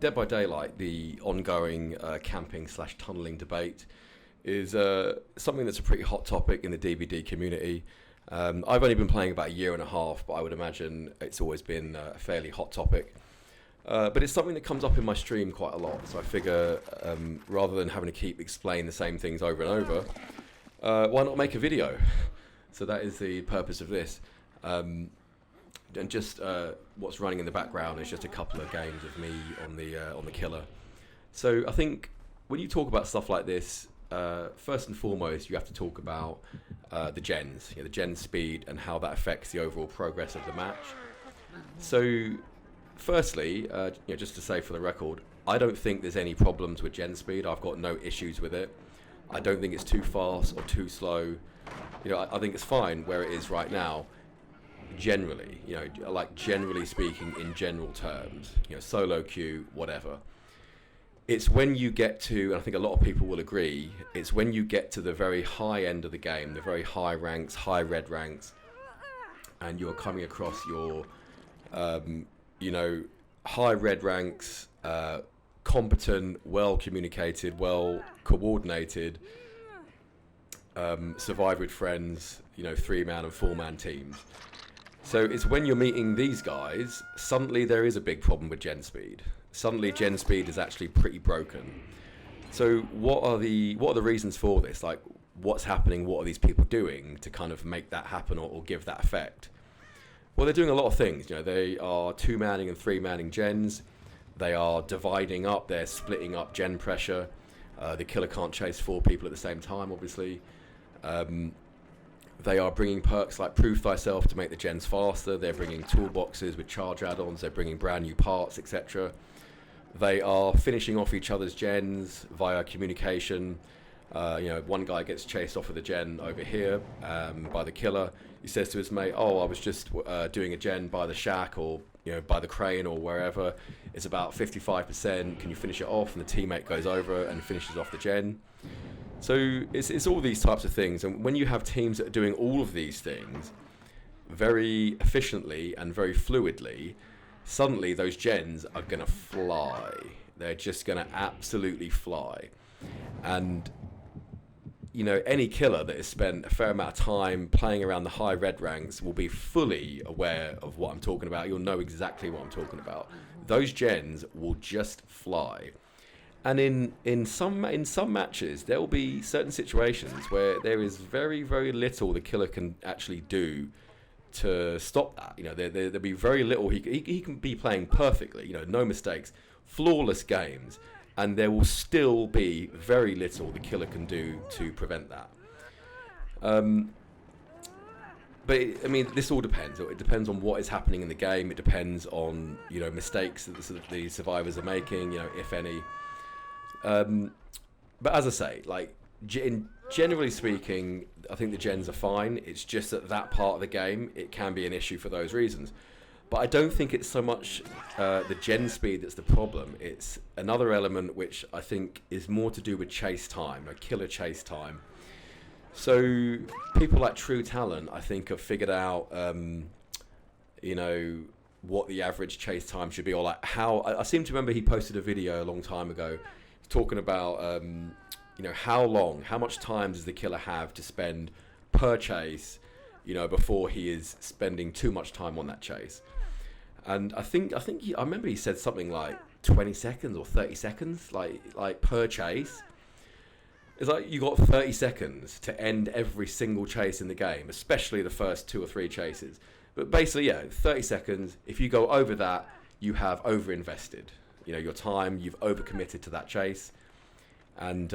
Dead by Daylight, the ongoing camping / tunneling debate, is something that's a pretty hot topic in the DVD community. I've only been playing about a year and a half, but I would imagine it's always been a fairly hot topic. But it's something that comes up in my stream quite a lot, so I figure rather than having to keep explaining the same things over and over, why not make a video? So that is the purpose of this. And just what's running in the background is just a couple of games of me on the killer. So I think when you talk about stuff like this, first and foremost, you have to talk about the gens, the gen speed and how that affects the overall progress of the match. So firstly, just to say for the record, I don't think there's any problems with gen speed. I've got no issues with it. I don't think it's too fast or too slow. I think it's fine where it is right now. Generally, generally speaking, in general terms, solo queue, whatever. It's when you get to, and I think a lot of people will agree, it's when you get to the very high end of the game, the very high ranks, high red ranks, and you're coming across your, high red ranks, competent, well communicated, well coordinated, survive with friends, 3-man and 4-man teams. So it's when you're meeting these guys, suddenly there is a big problem with gen speed. Suddenly gen speed is actually pretty broken. So what are the reasons for this? Like, what's happening? What are these people doing to kind of make that happen or give that effect? Well, they're doing a lot of things. They are 2-manning and 3-manning gens. They are dividing up. They're splitting up gen pressure. The killer can't chase 4 people at the same time, obviously. They are bringing perks like Proof Thyself to make the gens faster. They're bringing toolboxes with charge add-ons. They're bringing brand new parts, etc. They are finishing off each other's gens via communication. One guy gets chased off of the gen over here by the killer. He says to his mate, "Oh, I was just doing a gen by the shack or by the crane or wherever. It's about 55%. Can you finish it off?" And the teammate goes over and finishes off the gen. So it's all these types of things. And when you have teams that are doing all of these things very efficiently and very fluidly, suddenly those gens are going to fly. They're just going to absolutely fly. And, any killer that has spent a fair amount of time playing around the high red ranks will be fully aware of what I'm talking about. You'll know exactly what I'm talking about. Those gens will just fly. And in some matches, there will be certain situations where there is very, very little the killer can actually do to stop that. There'll be very little. He can be playing perfectly, no mistakes, flawless games, and there will still be very little the killer can do to prevent that. But this all depends. It depends on what is happening in the game. It depends on mistakes that the survivors are making, if any. But as I say, generally speaking, I think the gens are fine. It's just that part of the game, it can be an issue for those reasons. But I don't think it's so much the gen speed that's the problem. It's another element which I think is more to do with chase time, killer chase time. So people like True Talent, I think, have figured out, what the average chase time should be, or like how. I seem to remember he posted a video a long time ago talking about how much time does the killer have to spend per chase, before he is spending too much time on that chase. And I remember he said something like 20 seconds or 30 seconds, like per chase. It's like you got 30 seconds to end every single chase in the game, especially the first 2 or 3 chases. But basically, 30 seconds. If you go over that, you have over-invested. Your time, you've overcommitted to that chase, and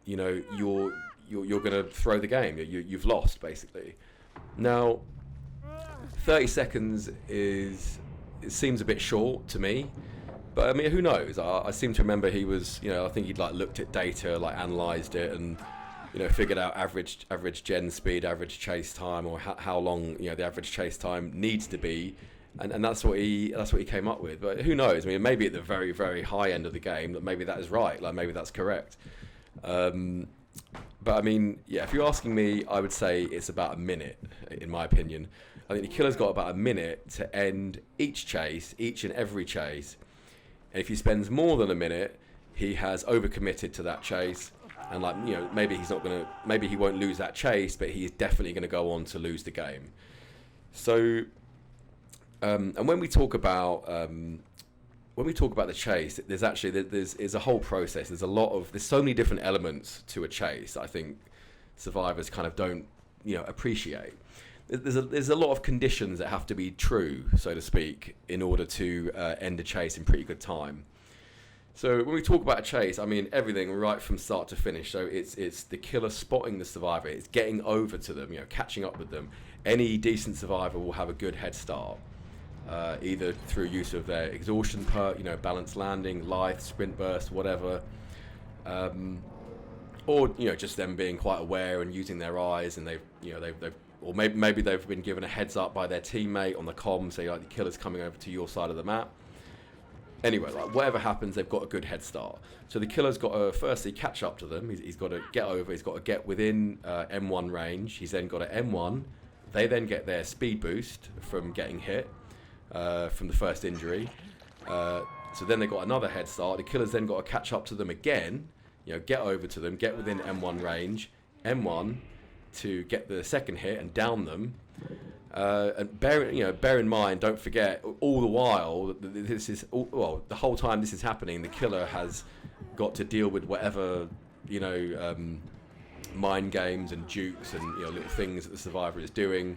you're going to throw the game. You've lost, basically. Now, 30 seconds it seems a bit short to me, but who knows? I seem to remember he was, I think he'd looked at data, analysed it, and figured out average gen speed, average chase time, or how long the average chase time needs to be. And that's what he came up with. But who knows? Maybe at the very, very high end of the game, that maybe that is right. Maybe that's correct. But if you're asking me, I would say it's about a minute, in my opinion. I think the killer's got about a minute to end each and every chase And if he spends more than a minute, he has overcommitted to that chase. And like, you know, maybe he won't lose that chase, but he's definitely going to go on to lose the game. So, and when we talk about the chase, there's a whole process. There's so many different elements to a chase. I think survivors kind of don't, you know, appreciate. There's a lot of conditions that have to be true, so to speak, in order to end a chase in pretty good time. So when we talk about a chase, I mean everything right from start to finish. So it's the killer spotting the survivor, it's getting over to them, you know, catching up with them. Any decent survivor will have a good head start, either through use of their exhaustion perk, you know, balanced landing, life, sprint burst, whatever, or you know, just them being quite aware and using their eyes, and they've or maybe they've been given a heads up by their teammate on the comm, say like the killer's coming over to your side of the map. Anyway, like whatever happens, they've got a good head start. So the killer's got to firstly catch up to them. He's got to get over. He's got to get within M1 range. He's then got to M1. They then get their speed boost from getting hit from the first injury. So then they've got another head start. The killer's then got to catch up to them again. You know, get over to them, get within M1 range. M1 to get the second hit and down them. And bear in mind, don't forget, all the while, the whole time this is happening, the killer has got to deal with whatever, you know, mind games and jukes and, you know, little things that the survivor is doing.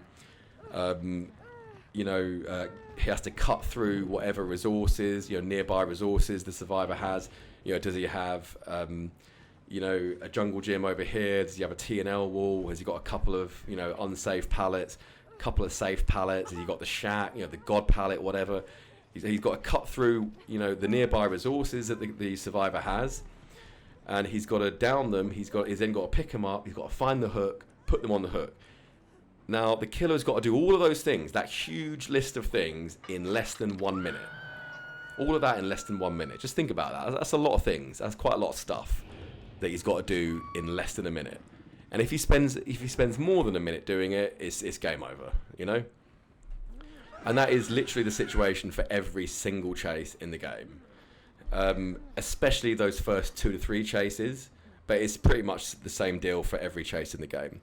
He has to cut through whatever resources, you know, nearby resources the survivor has. You know, does he have, a jungle gym over here? Does he have a T&L wall? Has he got a couple of, you know, unsafe pallets? Couple of safe pallets? Has he got the shack, you know, the god pallet, whatever? He's got to cut through, you know, the nearby resources that the survivor has, and he's got to down them. He's then got to pick them up. He's got to find the hook, put them on the hook. Now the killer's got to do all of those things, that huge list of things, in less than 1 minute. All of that in less than 1 minute. Just think about that. That's a lot of things. That's quite a lot of stuff that he's got to do in less than a minute. And if he spends more than a minute doing it, it's game over, you know? And that is literally the situation for every single chase in the game. Especially those first 2 to 3 chases, but it's pretty much the same deal for every chase in the game.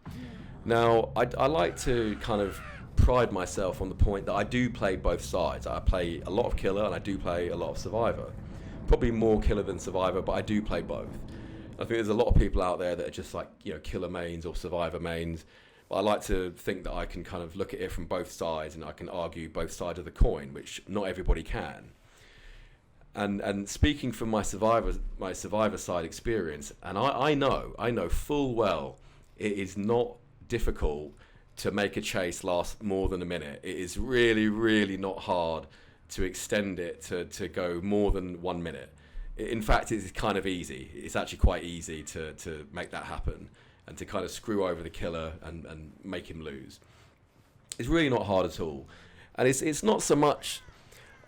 Now, I like to kind of pride myself on the point that I do play both sides. I play a lot of killer and I do play a lot of survivor. Probably more killer than survivor, but I do play both. I think there's a lot of people out there that are just like, you know, killer mains or survivor mains. But I like to think that I can kind of look at it from both sides and I can argue both sides of the coin, which not everybody can. And speaking from my survivor side experience, and I know full well it is not difficult to make a chase last more than a minute. It is really, really not hard to extend it to go more than 1 minute. In fact, it's kind of easy. It's actually quite easy to make that happen and to kind of screw over the killer and make him lose. It's really not hard at all. And it's not so much,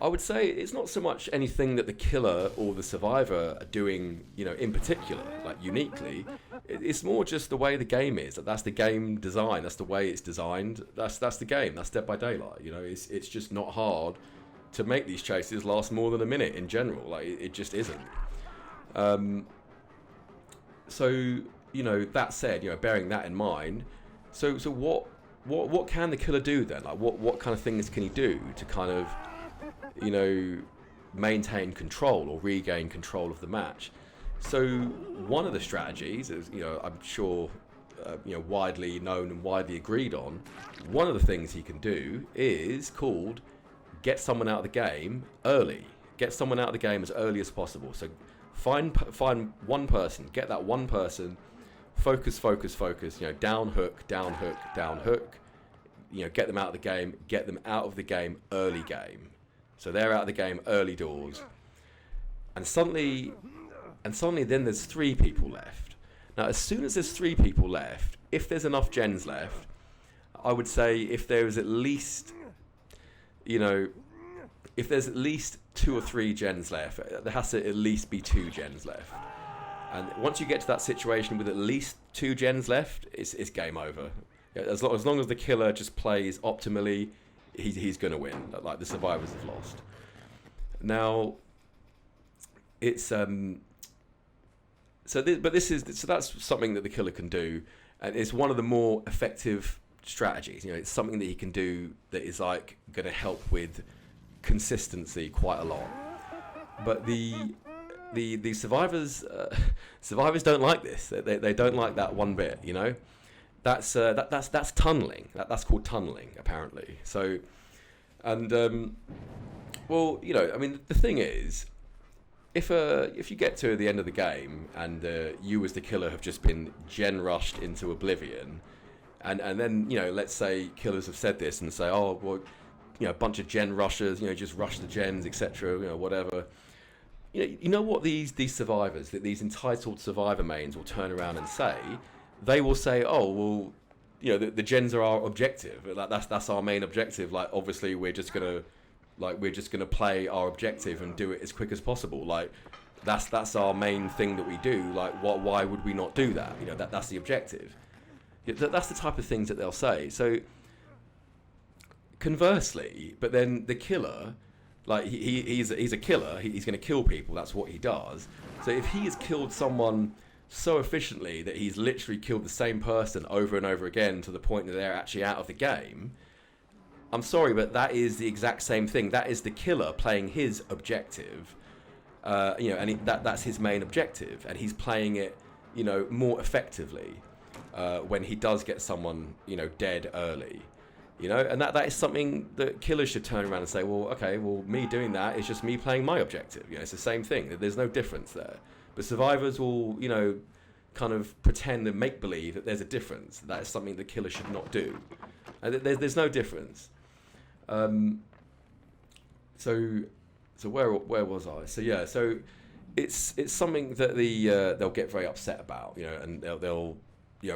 I would say, it's not so much anything that the killer or the survivor are doing, you know, in particular, like uniquely. It's more just the way the game is. That's the game design. That's the way it's designed. That's the game. That's Dead by Daylight. You know, it's just not hard to make these chases last more than a minute in general. Like it just isn't. So, you know, that said, you know, bearing that in mind, so what can the killer do then? Like what kind of things can he do to kind of, you know, maintain control or regain control of the match? So one of the strategies is, you know, I'm sure, widely known and widely agreed on, one of the things he can do is called get someone out of the game early. Get someone out of the game as early as possible. So find one person, get that one person, focus, you know, down hook, you know, get them out of the game, get them out of the game early game. So they're out of the game early doors. And suddenly then there's 3 people left. Now, as soon as there's 3 people left, if there's enough gens left, I would say if there's at least, you know, if there's at least 2 or 3 gens left, there has to at least be 2 gens left. And once you get to that situation with at least 2 gens left, it's game over. As long as the killer just plays optimally, he's going to win. Like the survivors have lost. Now, it's so that's something that the killer can do, and it's one of the more effective strategies. It's something that he can do that is like going to help with consistency quite a lot. But the survivors don't like this. They don't like that one bit. That's tunneling. That's called tunneling apparently. So, and well, I mean, the thing is, if you get to the end of the game and you as the killer have just been gen rushed into oblivion, and then let's say killers have said this and say, oh well, a bunch of gen rushers, just rush the gens, etc. Whatever. You know what these survivors, these entitled survivor mains will turn around and say? They will say, oh well, the gens are our objective. That's our main objective. Like obviously we're just gonna play our objective and do it as quick as possible. Like that's our main thing that we do. Like why would we not do that? That's the objective. That's the type of things that they'll say. So conversely, but then the killer, like he's a killer. He's going to kill people. That's what he does. So if he has killed someone so efficiently that he's literally killed the same person over and over again to the point that they're actually out of the game, I'm sorry, but that is the exact same thing. That is the killer playing his objective, and that's his main objective, and he's playing it, more effectively when he does get someone, dead early, and that is something that killers should turn around and say, well, okay, well, me doing that is just me playing my objective. It's the same thing. There's no difference there. But survivors will, kind of pretend and make believe that there's a difference. That is something the killer should not do. And there's no difference. So where was I? So yeah, so it's something that they'll get very upset about, and they'll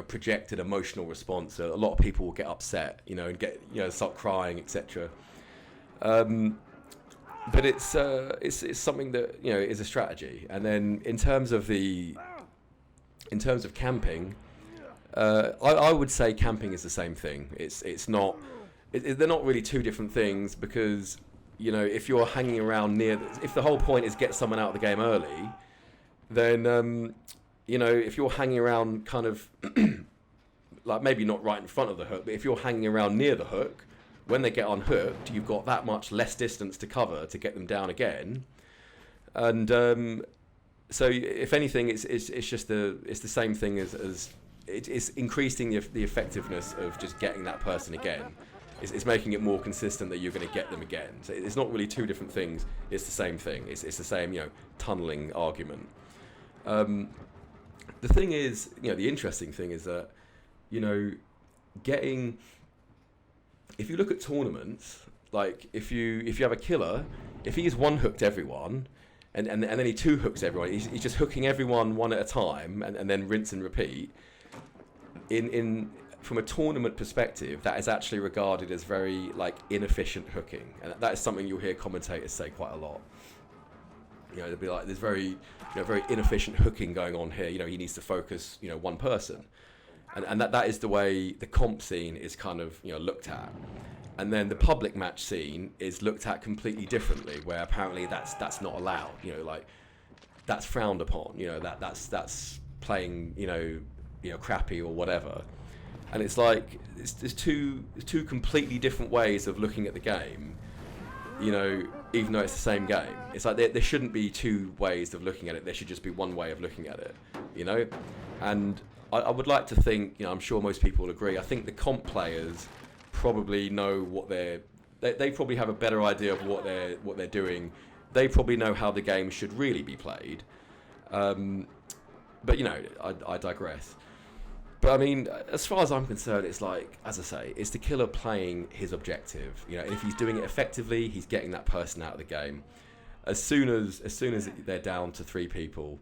project an emotional response. So a lot of people will get upset, and get start crying, etc. But it's something that is a strategy. And then in terms of camping, I would say camping is the same thing. It's not. They're not really two different things, because if you're hanging around if the whole point is get someone out of the game early, then if you're hanging around kind of like maybe not right in front of the hook, but if you're hanging around near the hook, when they get unhooked, you've got that much less distance to cover to get them down again. And so if anything, it's just the same thing as it's increasing the effectiveness of just getting that person again. It's making it more consistent that you're going to get them again. So it's not really two different things. It's the same thing. It's the same tunneling argument. The thing is, the interesting thing is that if you look at tournaments, like if you have a killer, if he's one hooked everyone, and then he two hooks everyone, he's just hooking everyone one at a time, and then rinse and repeat. From a tournament perspective, that is actually regarded as very inefficient hooking, and that is something you'll hear commentators say quite a lot. They'll be like, there's very inefficient hooking going on here. He needs to focus one person. And that is the way the comp scene is kind of looked at, and then the public match scene is looked at completely differently, where apparently that's not allowed. That's frowned upon. That's playing crappy or whatever. And it's like there's two completely different ways of looking at the game. Even though it's the same game, it's like there shouldn't be two ways of looking at it. There should just be one way of looking at it. And I would like to think, I'm sure most people will agree, I think the comp players probably know what they probably have a better idea of what they're doing. They probably know how the game should really be played. But I digress. But I mean, as far as I'm concerned, it's like, as I say, it's the killer playing his objective. And if he's doing it effectively, he's getting that person out of the game. As soon as they're down to three people,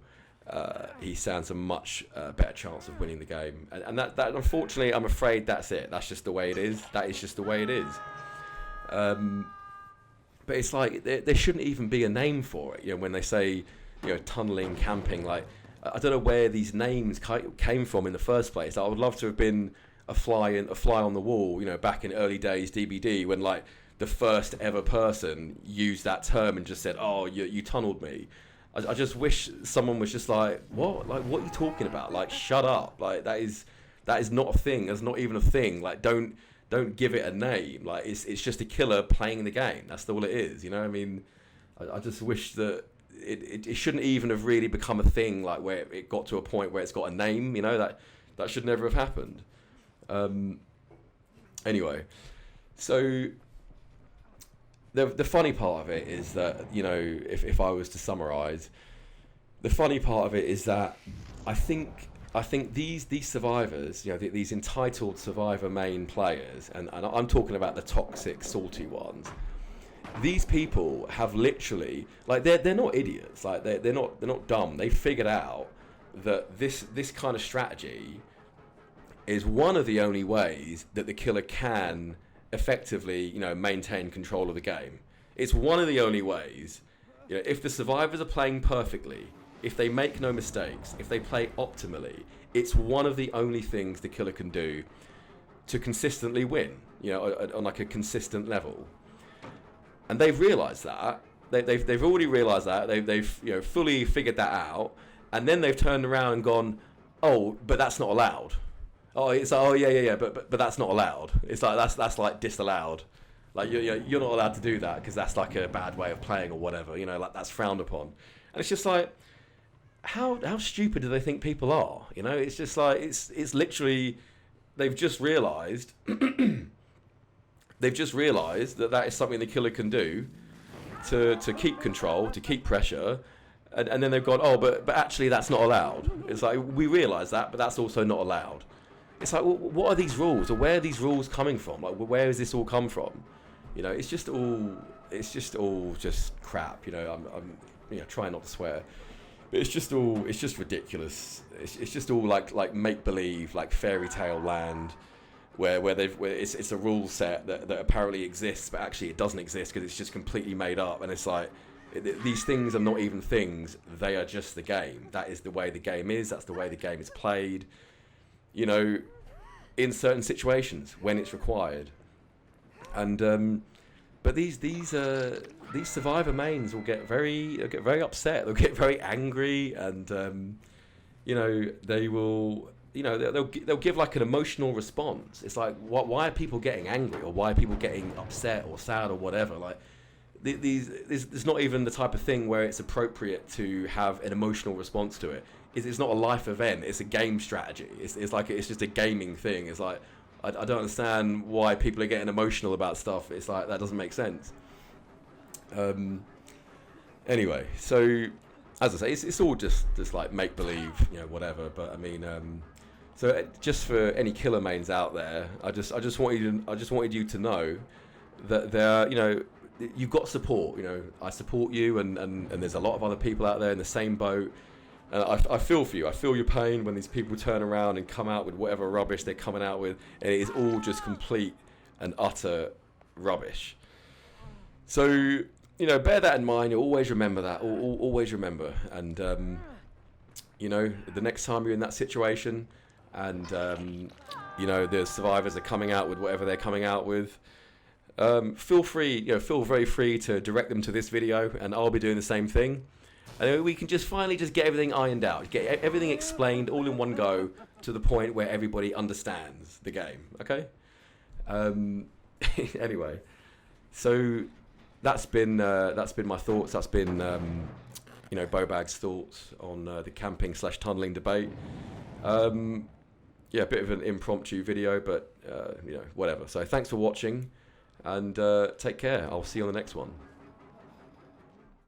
he stands a much better chance of winning the game. And that unfortunately, I'm afraid that's it. That's just the way it is. That is just the way it is. But it's like there shouldn't even be a name for it. When they say, tunneling, camping, like, I don't know where these names came from in the first place. I would love to have been a fly on the wall, back in early days DBD, when the first ever person used that term and just said, "Oh, you tunneled me." I just wish someone was just like, what? Like, what are you talking about? Like, shut up. Like, that is not a thing. That's not even a thing. Like, don't give it a name. Like, it's just a killer playing the game. That's all it is. You know, I mean, I just wish that it shouldn't even have really become a thing. Like, where it got to a point where it's got a name. You know, that should never have happened. Anyway, so the funny part of it is that, you know, if I was to summarize, the funny part of it is that I think these survivors, you know, these entitled survivor main players, and I'm talking about the toxic, salty ones. These people have literally, like, they're not idiots, like they're not dumb. They figured out that this kind of strategy is one of the only ways that the killer can effectively, you know, maintain control of the game. It's one of the only ways. You know, if the survivors are playing perfectly, if they make no mistakes, if they play optimally, it's one of the only things the killer can do to consistently win, you know, on like a consistent level. And they've realised that. They've already realised that. They've you know, fully figured that out. And then they've turned around and gone, oh, but that's not allowed. Oh, it's like, oh yeah, but that's not allowed. It's like that's like disallowed. Like you're not allowed to do that because that's like a bad way of playing or whatever. You know, like that's frowned upon. And it's just like, how stupid do they think people are? You know, it's just like it's literally, they've just realised that that is something the killer can do to keep control, to keep pressure. And then they've gone, oh, but actually that's not allowed. It's like, we realise that, but that's also not allowed. It's like, well, what are these rules, or where are these rules coming from? Like, where has this all come from? You know, it's just all just crap. You know, I'm you know, trying not to swear, but it's just ridiculous. It's just all like make believe, like fairy tale land, where it's a rule set that apparently exists, but actually it doesn't exist because it's just completely made up. And it's like, these things are not even things; they are just the game. That is the way the game is. That's the way the game is played. You know, in certain situations when it's required. And but these survivor mains will get very upset. They'll get very angry, and you know, they will. You know, they'll give like an emotional response. It's like, why are people getting angry, or why are people getting upset or sad or whatever? Like, there's not even the type of thing where it's appropriate to have an emotional response to it. It's not a life event. It's a game strategy. It's like, it's just a gaming thing. It's like, I don't understand why people are getting emotional about stuff. It's like, that doesn't make sense. Anyway, so as I say, it's all just like make believe, you know, whatever. But I mean, so just for any killer mains out there, I just wanted you to know that there, you know, you've got support. You know, I support you, and there's a lot of other people out there in the same boat. And I feel for you. I feel your pain when these people turn around and come out with whatever rubbish they're coming out with, and it is all just complete and utter rubbish. So, you know, bear that in mind. You'll always remember that. Always remember. And, you know, the next time you're in that situation and, you know, the survivors are coming out with whatever they're coming out with, feel very free to direct them to this video, and I'll be doing the same thing. And we can just finally just get everything ironed out, get everything explained all in one go to the point where everybody understands the game. Okay. Anyway, so that's been my thoughts. That's been you know, BoBags' thoughts on the camping/tunneling debate. Yeah, a bit of an impromptu video, but you know, whatever. So thanks for watching, and take care. I'll see you on the next one.